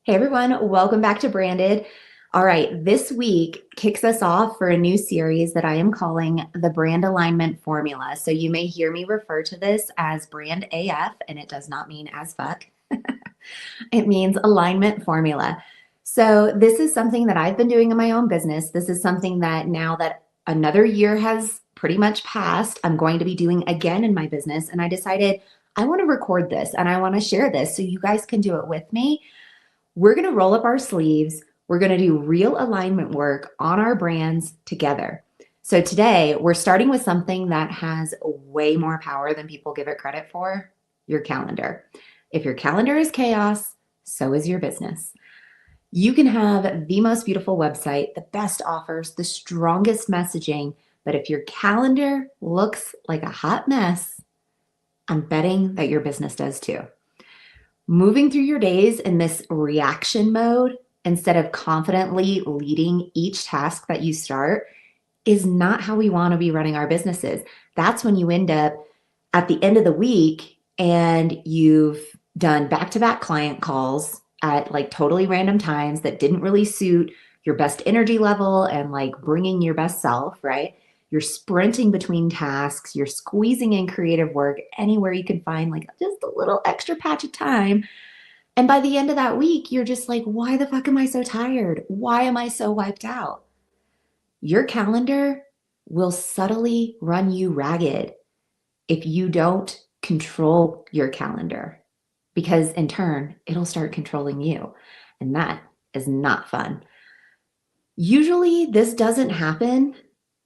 Hey everyone, welcome back to Branded. All right, this week kicks us off for a new series that I am calling the Brand Alignment Formula. So you may hear me refer to this as Brand AF, and it does not mean as fuck. It means alignment formula. So this is something that I've been doing in my own business. This is something that now that another year has pretty much passed, I'm going to be doing again in my business. And I decided I want to record this and I want to share this so you guys can do it with me. We're going to roll up our sleeves. We're going to do real alignment work on our brands together. So today we're starting with something that has way more power than people give it credit for, your calendar. If your calendar is chaos, so is your business. You can have the most beautiful website, the best offers, the strongest messaging, but if your calendar looks like a hot mess, I'm betting that your business does too. Moving through your days in this reaction mode instead of confidently leading each task that you start is not how we want to be running our businesses. That's when you end up at the end of the week and you've done back-to-back client calls at like totally random times that didn't really suit your best energy level and like bringing your best self, right? You're sprinting between tasks, you're squeezing in creative work anywhere you can find like just a little extra patch of time. And by the end of that week, you're just like, why the fuck am I so tired? Why am I so wiped out? Your calendar will subtly run you ragged if you don't control your calendar, because in turn, it'll start controlling you. And that is not fun. Usually, this doesn't happen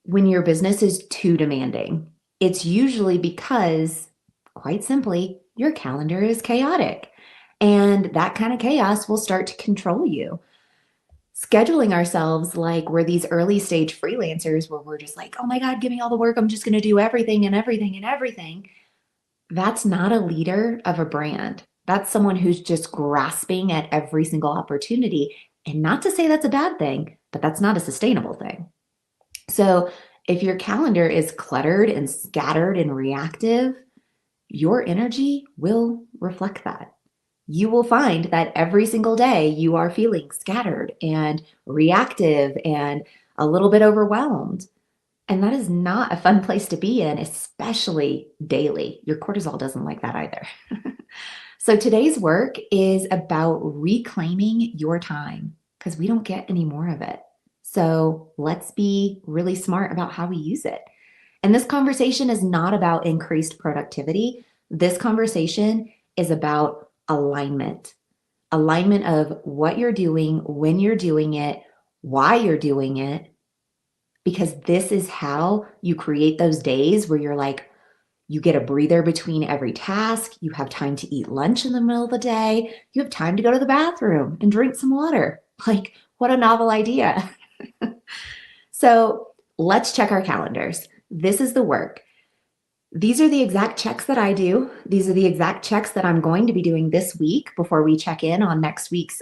when your business is too demanding. It's usually because, quite simply, your calendar is chaotic. And that kind of chaos will start to control you. Scheduling ourselves like we're these early stage freelancers where we're just like, oh my God, give me all the work. I'm just going to do everything and everything and everything. That's not a leader of a brand. That's someone who's just grasping at every single opportunity. And not to say that's a bad thing, but that's not a sustainable thing. So if your calendar is cluttered and scattered and reactive, your energy will reflect that. You will find that every single day you are feeling scattered and reactive and a little bit overwhelmed. And that is not a fun place to be in, especially daily. Your cortisol doesn't like that either. So today's work is about reclaiming your time because we don't get any more of it. So let's be really smart about how we use it. And this conversation is not about increased productivity. This conversation is about alignment. Alignment of what you're doing, when you're doing it, why you're doing it, because this is how you create those days where you're like, you get a breather between every task. You have time to eat lunch in the middle of the day. You have time to go to the bathroom and drink some water. Like, what a novel idea. So let's check our calendars. This is the work. These are the exact checks that I do. These are the exact checks that I'm going to be doing this week before we check in on next week's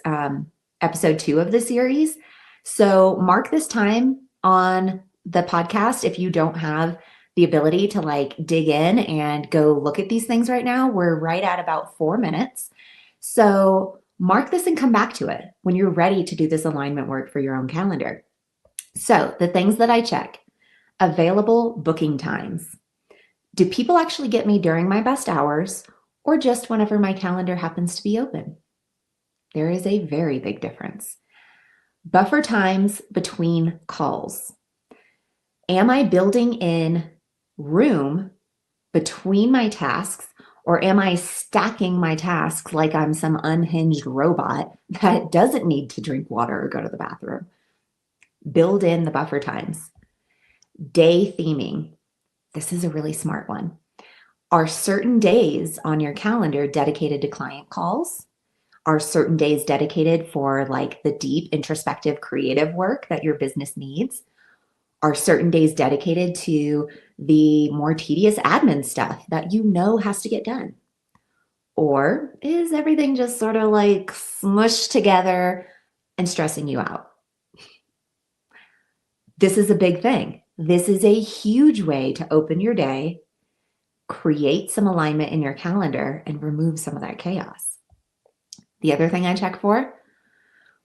episode 2 of the series. So mark this time on the podcast if you don't have the ability to like dig in and go look at these things right now. We're right at about 4 minutes. So mark this and come back to it when you're ready to do this alignment work for your own calendar. So the things that I check: available booking times. Do people actually get me during my best hours or just whenever my calendar happens to be open? There is a very big difference. Buffer times between calls. Am I building in room between my tasks, or am I stacking my tasks like I'm some unhinged robot that doesn't need to drink water or go to the bathroom? Build in the buffer times. Day theming. This is a really smart one. Are certain days on your calendar dedicated to client calls? Are certain days dedicated for like the deep introspective creative work that your business needs? Are certain days dedicated to the more tedious admin stuff that you know has to get done? Or is everything just sort of like smushed together and stressing you out? This is a big thing. This is a huge way to open your day, create some alignment in your calendar, and remove some of that chaos. The other thing I check for: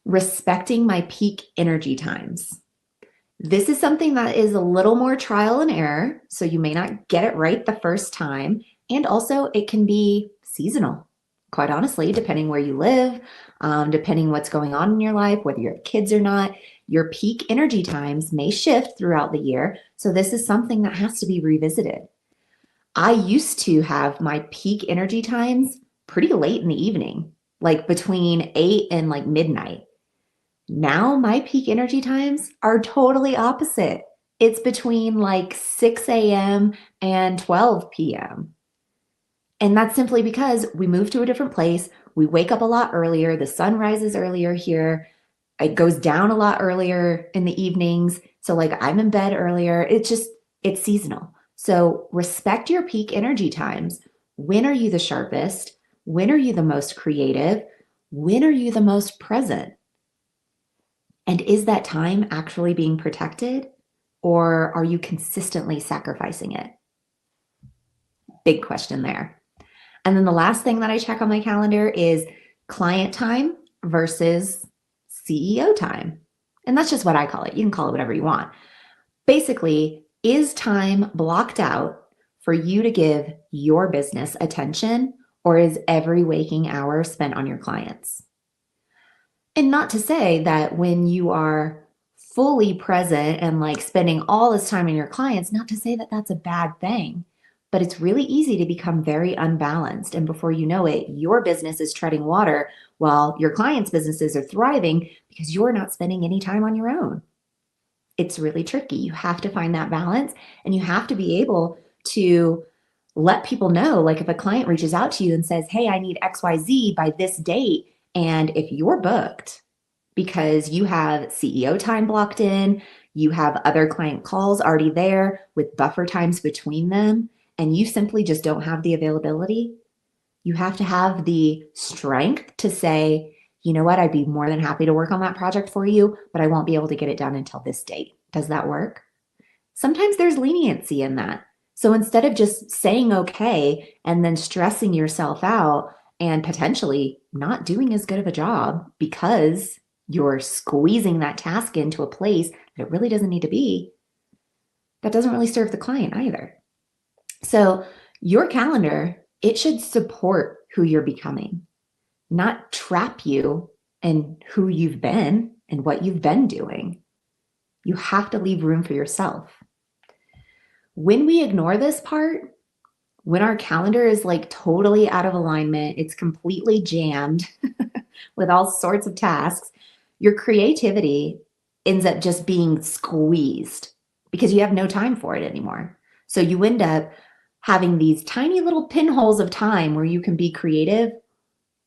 Respecting my peak energy times. This is something that is a little more trial and error, so you may not get it right the first time. And also, it can be seasonal, quite honestly, depending where you live, depending what's going on in your life, whether you have kids or not. Your peak energy times may shift throughout the year, so this is something that has to be revisited. I used to have my peak energy times pretty late in the evening, like between 8 and like midnight. Now my peak energy times are totally opposite. It's between like 6 a.m. and 12 p.m. And that's simply because we moved to a different place. We wake up a lot earlier. The sun rises earlier here. It goes down a lot earlier in the evenings. So like I'm in bed earlier. It's seasonal. So respect your peak energy times. When are you the sharpest? When are you the most creative? When are you the most present? And is that time actually being protected, or are you consistently sacrificing it? Big question there. And then the last thing that I check on my calendar is client time versus CEO time. And that's just what I call it. You can call it whatever you want. Basically, is time blocked out for you to give your business attention, or is every waking hour spent on your clients? And not to say that when you are fully present and like spending all this time on your clients, not to say that that's a bad thing, but it's really easy to become very unbalanced. And before you know it, your business is treading water while your clients' businesses are thriving because you're not spending any time on your own. It's really tricky. You have to find that balance, and you have to be able to let people know, like if a client reaches out to you and says, hey, I need XYZ by this date. And if you're booked because you have CEO time blocked in, you have other client calls already there with buffer times between them, and you simply just don't have the availability, you have to have the strength to say, you know what, I'd be more than happy to work on that project for you, but I won't be able to get it done until this date. Does that work? Sometimes there's leniency in that. So instead of just saying okay and then stressing yourself out and potentially not doing as good of a job because you're squeezing that task into a place that it really doesn't need to be, that doesn't really serve the client either. So your calendar, it should support who you're becoming, not trap you in who you've been and what you've been doing. You have to leave room for yourself. When we ignore this part, when our calendar is like totally out of alignment, it's completely jammed with all sorts of tasks, your creativity ends up just being squeezed because you have no time for it anymore. So you end up having these tiny little pinholes of time where you can be creative,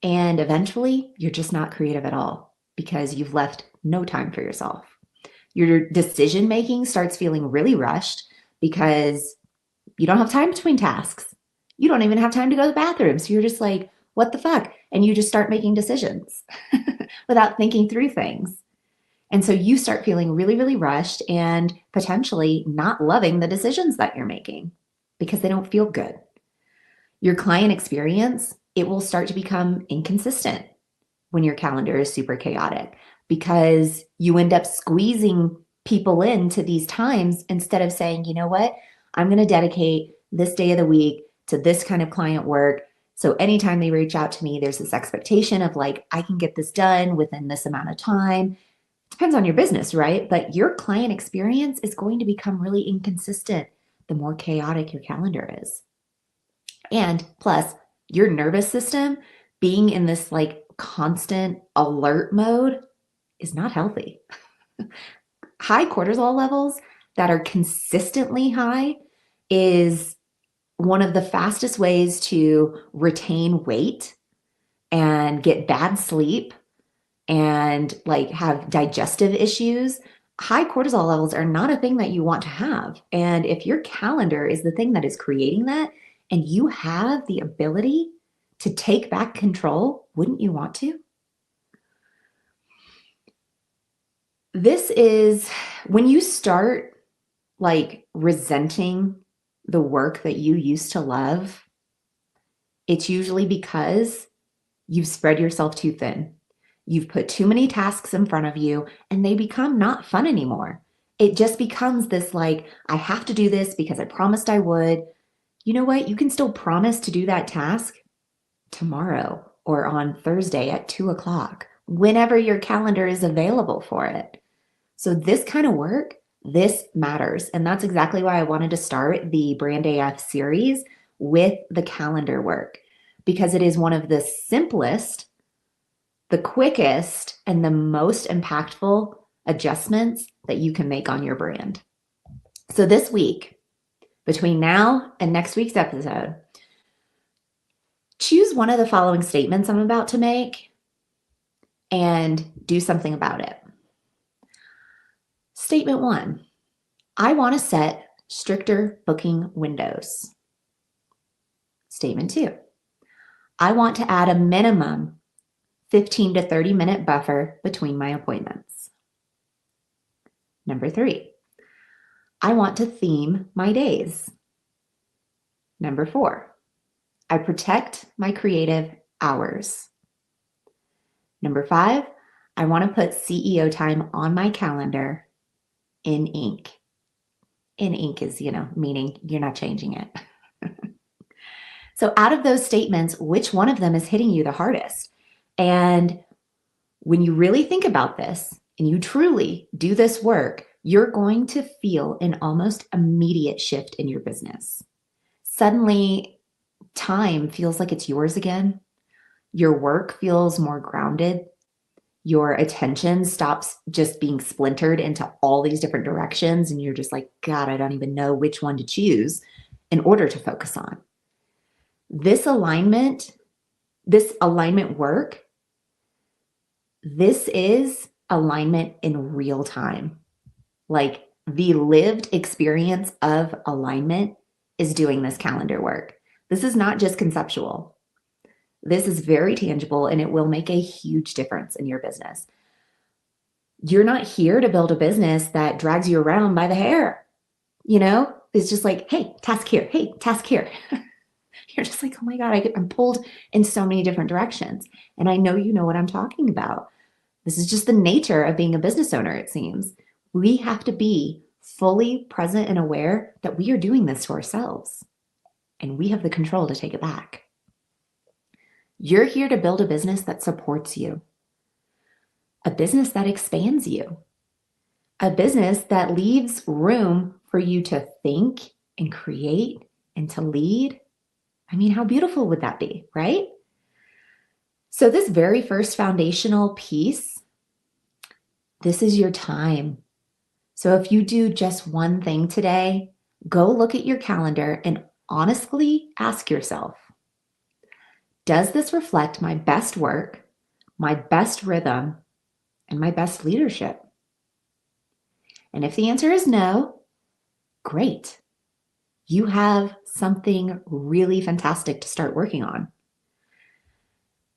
and eventually you're just not creative at all because you've left no time for yourself. Your decision making starts feeling really rushed because you don't have time between tasks. You don't even have time to go to the bathroom. So you're just like, what the fuck? And you just start making decisions without thinking through things. And so you start feeling really, really rushed and potentially not loving the decisions that you're making because they don't feel good. Your client experience, it will start to become inconsistent when your calendar is super chaotic because you end up squeezing people into these times instead of saying, you know what, I'm going to dedicate this day of the week to this kind of client work. So anytime they reach out to me, there's this expectation of like, I can get this done within this amount of time. Depends on your business, right? But your client experience is going to become really inconsistent the more chaotic your calendar is. And plus, your nervous system being in this like constant alert mode is not healthy. High cortisol levels that are consistently high is one of the fastest ways to retain weight and get bad sleep and like have digestive issues. High cortisol levels are not a thing that you want to have. And if your calendar is the thing that is creating that and you have the ability to take back control, wouldn't you want to? This is when you start like resenting the work that you used to love, it's usually because you've spread yourself too thin. You've put too many tasks in front of you and they become not fun anymore. It just becomes this like, I have to do this because I promised I would. You know what? You can still promise to do that task tomorrow or on Thursday at 2 o'clock, whenever your calendar is available for it. So this kind of work, this matters. And that's exactly why I wanted to start the Brand AF series with the calendar work, because it is one of the simplest, the quickest, and the most impactful adjustments that you can make on your brand. So this week, between now and next week's episode, choose one of the following statements I'm about to make and do something about it. Statement 1, I want to set stricter booking windows. Statement 2, I want to add a minimum 15 to 30 minute buffer between my appointments. Number 3, I want to theme my days. Number 4, I protect my creative hours. Number 5, I want to put CEO time on my calendar in ink. In ink is, meaning you're not changing it. So out of those statements, which one of them is hitting you the hardest? And when you really think about this and you truly do this work, you're going to feel an almost immediate shift in your business. Suddenly, time feels like it's yours again. Your work feels more grounded. Your attention stops just being splintered into all these different directions. And you're just like, God, I don't even know which one to choose in order to focus on. This alignment work, this is alignment in real time. Like the lived experience of alignment is doing this calendar work. This is not just conceptual. This is very tangible and it will make a huge difference in your business. You're not here to build a business that drags you around by the hair. It's just like, hey, task here. Hey, task here. You're just like, oh my God, I'm pulled in so many different directions. And I know you know what I'm talking about. This is just the nature of being a business owner, it seems. We have to be fully present and aware that we are doing this to ourselves. And we have the control to take it back. You're here to build a business that supports you, a business that expands you, a business that leaves room for you to think and create and to lead. I mean, how beautiful would that be, right? So this very first foundational piece, this is your time. So if you do just one thing today, go look at your calendar and honestly ask yourself, does this reflect my best work, my best rhythm, and my best leadership? And if the answer is no, great. You have something really fantastic to start working on.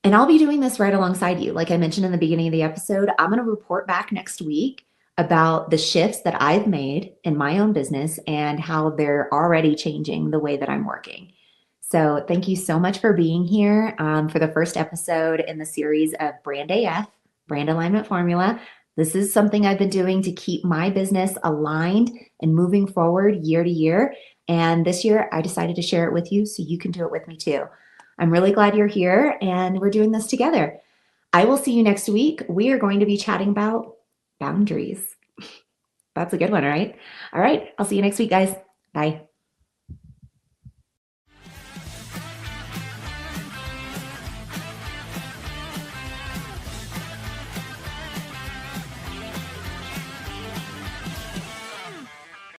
And I'll be doing this right alongside you. Like I mentioned in the beginning of the episode, I'm going to report back next week about the shifts that I've made in my own business and how they're already changing the way that I'm working. So thank you so much for being here for the first episode in the series of Brand AF, Brand Alignment Formula. This is something I've been doing to keep my business aligned and moving forward year to year. And this year I decided to share it with you so you can do it with me too. I'm really glad you're here and we're doing this together. I will see you next week. We are going to be chatting about boundaries. That's a good one, right? All right. I'll see you next week, guys. Bye.